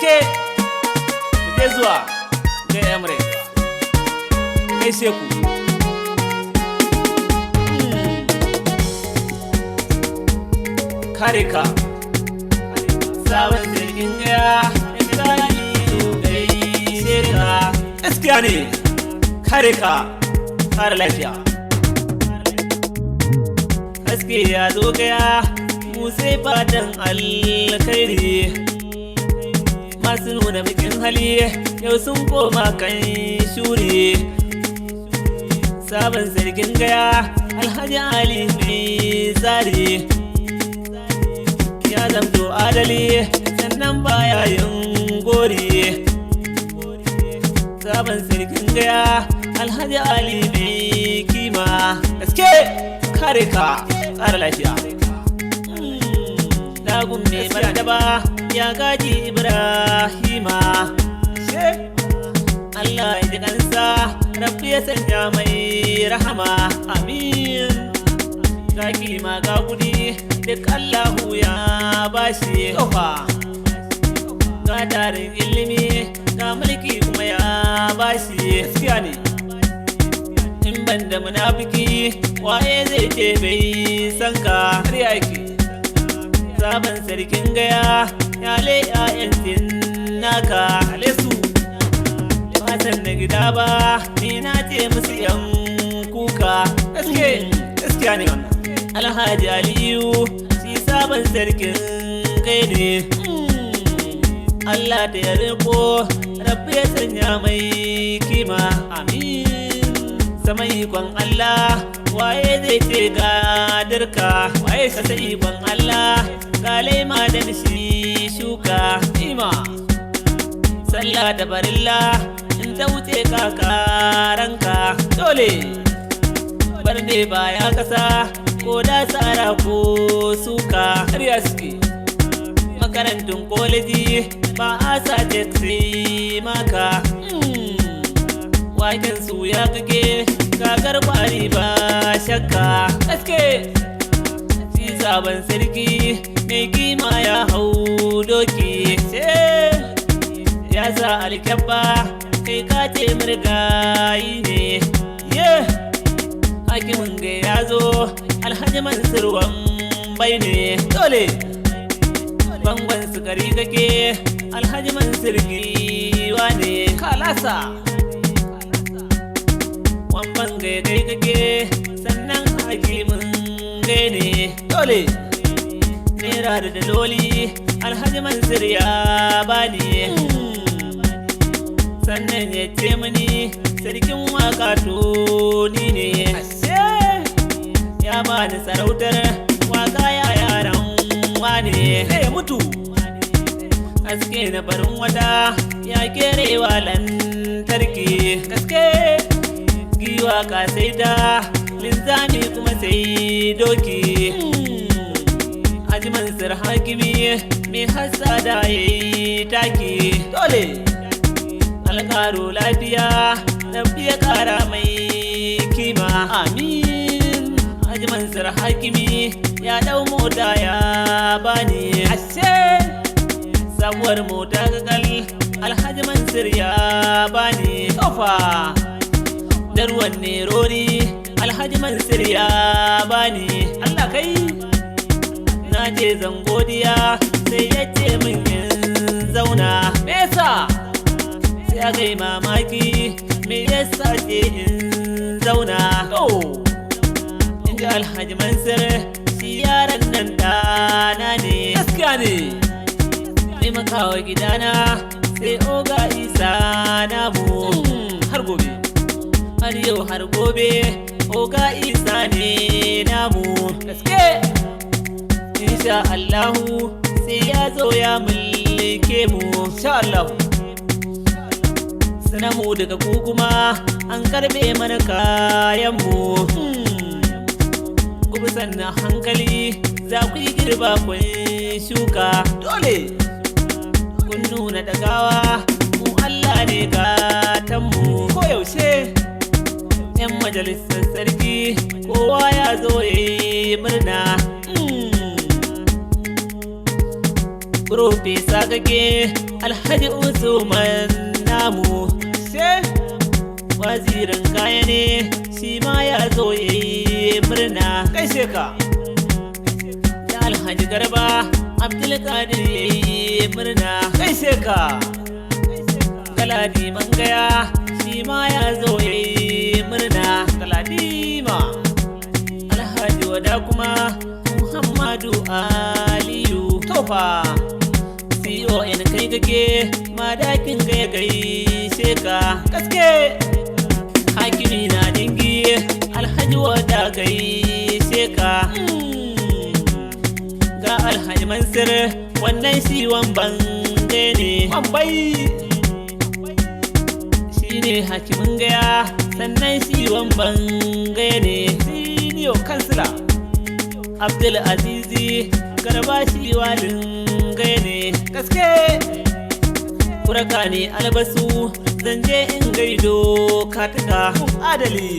gaske mu je zuwa ga Emirates gaishe ku. Kare ka sabon jirgin gaya Ibrahim gaishe ka. Gaskiya ne kare ka kare lafiya. Haske ya zo gaya mu sai fatan alkhairi. Masu nuna bikin hali yau sun koma kan shuri. Sabon sarkin gaya Alhaji Ali mai tsari ya zamto adali sannan baya yin gori. Sabon sarkin gaya Alhaji Ali mai kima. Gaske kare ka tsara lafiya. Dagun mai martaba ya gaji Ibrahima. Allah ya ji kansa Rabbi ya sanya mai rahama. Amin. Ga kima ga kudi duk Allahu ya bashi. Ga tarin ilimi ga mulki kuma ya bashi. Gaskiya ne in ban da munafiki waye zai ce bai san ka. Har yake sabon sarkin gaya ya le ƴaƴan naka alesu ba san na gida ba ni na ce musu yan kuka. Gaskiya ne wannan Alhaji Aliyu shi sabon sarkin kai ne. Allah da ya riko Rabbi ya sanya mai kima. Amin. Sama ikon Allah waye zai ce ga dirka. Waye kasa ikon Allah ga laima da shi shuka. Ima sallah da barilla in ta wuce kakaranka dole bar ne baya kasa ko da tsara ko suka. Ƙarya suke makarantun koleji ba a sace sai maka. Waken su ya kake kakar kwari ba shakka. Gaske shi sabon sarki mai kima ya hau doki. Ya sa alkyabba kai ka ce murgayi ne. Hakimin ga ya zo Alhaji Mansur Wambai ne. Dole bangon sukari kake Alhaji Mansur giwa ne. Kalasa wamban ga kai kake sannan hakimin gai ne. Dole naira da daloli Alhaji Mansur ya bani. Sannan ya ce mini sarkin waka to ni ne. Ya bani sarautar waka ya yaran wane. Ya mutu haske na farin wata ya kerewa lantarki. Gaske giwa ka sai da linzami kuma sai doki. Haji Mansur hakimi mai hassada ya yi taki. Dole alƙaro lafiya Rabbi ya ƙara mai kima. Amin. Haji Mansur hakimi ya dau mota ya bani. Sabuwar mota kakal Alhaji Mansur ya bani. Da ruwan nerori Alhaji Mansur ya bani. Allah kai na je zan godiya sai ya ce min in zauna. Me yasa ya kai mamaki me yasa ce in zauna. In ji Alhaji Mansur shi yaran nan dana ne. Gaskiya ne taimakawa gidana sai oga Isa namu. Har gobe har yau har gobe oga Isa ne namu. Gaske insha Allahu sai ya zo ya mulke mu. Insha Allahu sanamu daga ku kuma an karbe mana kayanmu. Kuma sannan hankali za ku yi girba kun shuka. Dole kun nuna dagawa mu Allah ne gatanmu. Koyaushe 'yan majalisar sarki kowa ya zo ya yi murna. Profesa kake Alhaji Usman namu sai wazirin kaya ne shi ma ya zo yayi murna kai ka da Alhaji Garba Abdulkadir yayi murna kai ka Galadi Mangaya shi ma ya zo yayi murna Galadima Alhaji Wada kuma Muhammadu Aliyu tofa CON kai kake madakin kai gaishe ka gaske hakimi na dingi Alhaji Wada gaishe ka ga Alhaji Mansur wannan shi bange ne Wambai shine hakimin gaya sannan shi bange ne senior kansila Abdul Azizi Garba shi walin gaya ne gaske kuraka ne albasu zanje in gaido katuka adali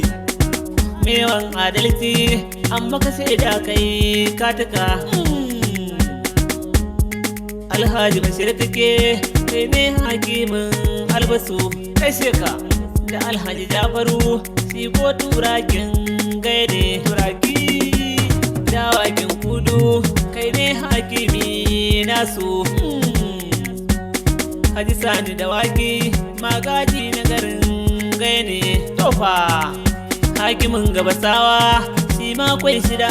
mewan adalci amma ka sai da kai katuka Alhaji Bashir kake kai ne hakimin albasu kai sheka da Alhaji Jafaru shi ko turakin gaya ne turaki dawakin kudu kai ne hakimi nasu Haji Sani dawaki magaji na garin gaya ne tofa hakimin gabasawa shi ma kwai shi da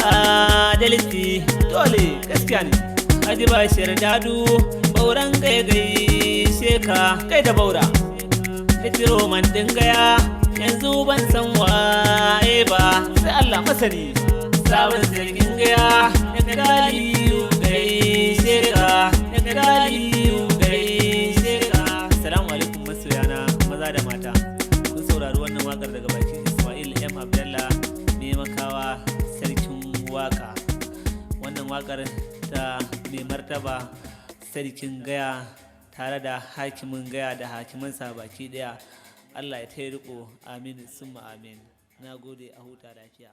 adalci dole gaskiya ne Haji Bashir Dadu bauran gaya gaishe ka kai da baura Fitiro man dingaya yanzu ban san waye ba sai Allah masani sabon sarkin gaya daga Daliyu gaishe ka daga Daliyu gaishe ka assalamu alaikum masoyana maza da mata kun saurari wannan wakar daga bakin Ismail M Abdallah mai makawa sarkin waka wannan wakar ta mai martaba sarkin gaya tare da hakimin gaya da hakimansa baki daya Allah ya tayi riko amin summa amin nagode a huta lafiya